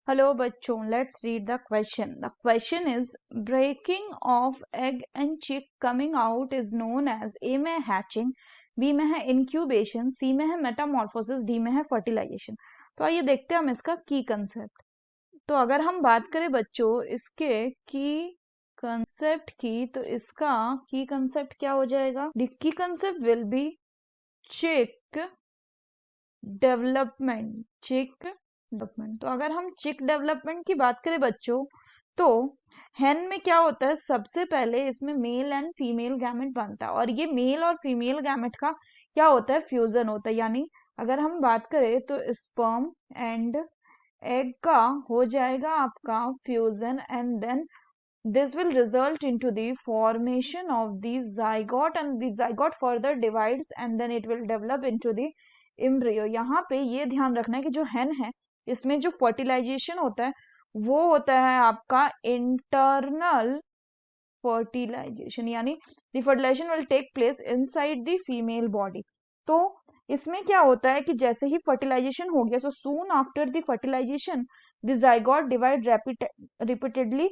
Hello बच्चों, let's read the question. The question is breaking of egg and chick coming out is known as A में hatching, B में है incubation, C में है metamorphosis, D में है fertilization. तो आइए देखते हैं हम इसका की कंसेप्ट. तो अगर हम बात करें बच्चों इसके की कंसेप्ट की, तो इसका की कंसेप्ट क्या हो जाएगा? The key concept will be chick development. तो अगर हम चिक डेवलपमेंट की बात करें बच्चों, तो हेन में क्या होता है? सबसे पहले इसमें मेल एंड फीमेल गैमेट बनता है, और ये मेल और फीमेल गैमेट का क्या होता है? फ्यूजन होता है. यानी अगर हम बात करें तो स्पर्म एंड एग का हो जाएगा आपका fusion, and then this will result into the formation of the zygote, and the zygote further divides and then it will develop into the embryo. यहाँ पे ये ध्यान रखना है कि जो hen है इसमें जो फर्टिलाइजेशन होता है वो होता है आपका इंटरनल फर्टिलाइजेशन, यानी the fertilization will take place inside the female body. तो इसमें क्या होता है कि जैसे ही फर्टिलाइजेशन हो गया, so soon after the fertilization the zygote divide repeatedly,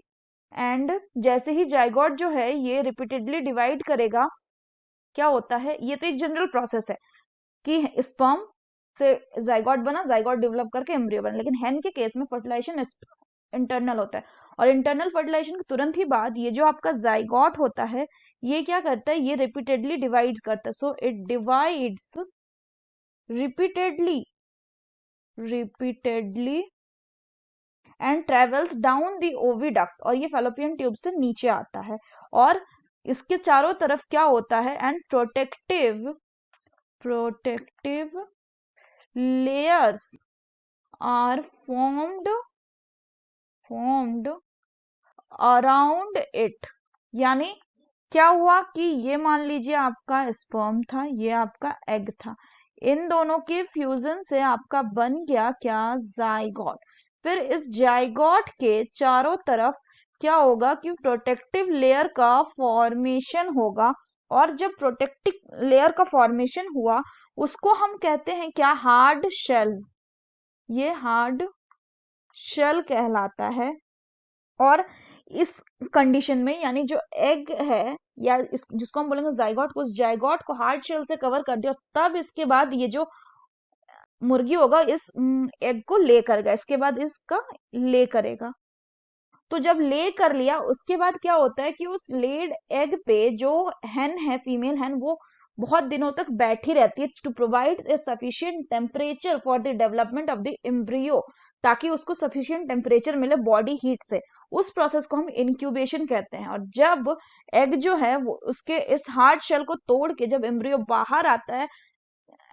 and जैसे ही जाइगोट जो है ये रिपीटेडली डिवाइड करेगा, क्या होता है? ये तो एक जनरल प्रोसेस है कि स्पर्म से जाइगोट बना, जाइगोट डेवलप करके एम्ब्रियो बना, लेकिन हेन के केस में फर्टिलाइजेशन इंटरनल होता है, और इंटरनल फर्टिलाइजेशन के तुरंत ही बाद ये जो आपका जाइगोट होता है ये क्या करता है? ये रिपीटेडली डिवाइड करता है. So it divides repeatedly and travels down the oviduct, और ये फैलोपियन ट्यूब से नीचे आता है, और इसके चारों तरफ क्या होता है? And protective layers are formed around it. यानी क्या हुआ कि ये मान लीजिए आपका स्पर्म था, ये आपका एग था, इन दोनों के फ्यूजन से आपका बन गया क्या? जाइगोट. फिर इस जाइगोट के चारों तरफ क्या होगा कि प्रोटेक्टिव लेयर का फॉर्मेशन होगा, और जब प्रोटेक्टिव लेयर का फॉर्मेशन हुआ उसको हम कहते हैं क्या? Hard shell. ये हार्ड शेल कहलाता है. और इस कंडीशन में यानी जो एग है या जिसको हम बोलेंगे जाइगोट को, उस जाइगोट को हार्ड शेल से कवर कर दिया, तब इसके बाद ये जो मुर्गी होगा इस एग को ले करेगा, इसके बाद इसका ले करेगा. तो जब ले कर लिया उसके बाद क्या होता है कि उस लेड एग पे जो हेन है, फीमेल हेन, वो बहुत दिनों तक बैठी रहती है to provide a sufficient temperature for the development of the embryo, ताकि उसको सफिशिएंट टेम्परेचर मिले बॉडी हीट से. उस प्रोसेस को हम इंक्यूबेशन कहते हैं. और जब एग जो है वो उसके इस हार्ड शेल को तोड़ के जब एम्ब्रियो बाहर आता है,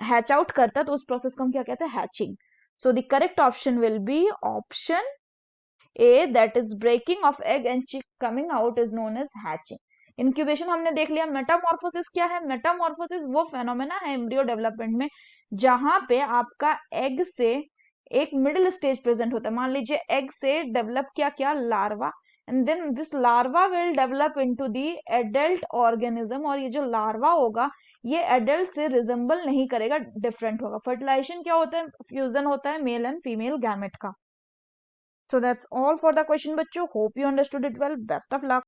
हैच आउट करता है, तो उस प्रोसेस को हम क्या कहते हैं? Hatching. So the correct option will be option A, that is breaking of egg and chick coming out is known as hatching. Incubation हमने देख लिया. मेटामॉर्फोसिस क्या है? मेटामॉर्फोसिस वो फेनोमेना है एम्ब्रियो डेवलपमेंट में जहां पे आपका एग से एक मिडिल स्टेज प्रेजेंट होता है. मान लीजिए एग से डेवलप किया क्या? Larva, and then this larva will develop into the adult organism, और ये जो लार्वा होगा ये एडल्ट से रिजेंबल नहीं करेगा, डिफरेंट होगा. फर्टिलाइजेशन क्या होता है? फ्यूजन होता है मेल एंड फीमेल गैमेट का. So that's all for the question बच्चों. Hope you understood it well. Best of luck.